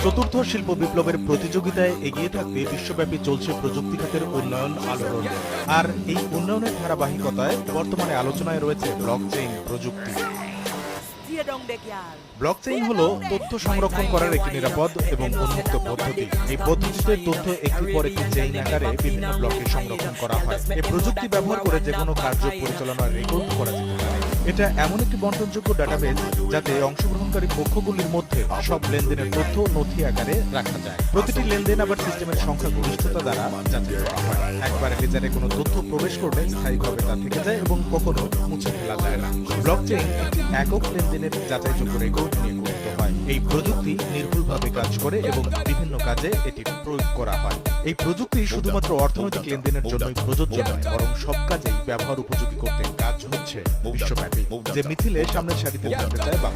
চতুর্থ শিল্প বিপ্লবের প্রতিযোগিতায় এগিয়ে থাকতে বিশ্বব্যাপী চলছে প্রযুক্তি খাতের উন্নয়ন আলোড়ন। আর এই উন্নয়নের ধারাবাহিকতায় বর্তমানে আলোচনায় রয়েছে ব্লকচেইন প্রযুক্তি। ব্লকচেইন হলো তথ্য সংরক্ষণ করার একটি নিরাপদ এবং উন্মুক্ত পদ্ধতি। এই পদ্ধতিতে তথ্য একটির পর একটি চেইন আকারে বিভিন্ন ব্লকে সংরক্ষণ করা হয়। এই প্রযুক্তি ব্যবহার করে যে কোনো কার্য পরিচালনার রেকর্ড করা যেতে পারে। এটা এমন একটি বন্টনযোগ্য ডাটাবেস যাতে অংশগ্রহণকারী পক্ষগুলির মধ্যে সব লেনদেনের তথ্য নথি আকারে রাখা যায়। প্রতিটি লেনদেন আবার সিস্টেমের সংখ্যাগরিষ্ঠতা দ্বারা যাচাই করা হয়। একবার লেজারে কোনো তথ্য প্রবেশ করলে স্থায়ীভাবে তা থেকে যায় এবং কখনো মুছে ফেলা যায় না। ব্লকচেইন একটি একক লেনদেনের যাচাইযোগ্য রেকর্ড নিয়ে গঠিত হয়। এই প্রযুক্তি নির্ভুলভাবে কাজ করে এবং বিভিন্ন কাজে এটি প্রয়োগ করা হয়। এই প্রযুক্তি শুধুমাত্র অর্থনৈতিক লেনদেনের জন্যই প্রযোজ্য নয়, বরং সব কাজেই ব্যবহার উপযোগী করতে কাজ হচ্ছে বিশ্বব্যাপী। যে মিছিলে সামনের সারিতে থাকতে চায় বাংলাদেশ।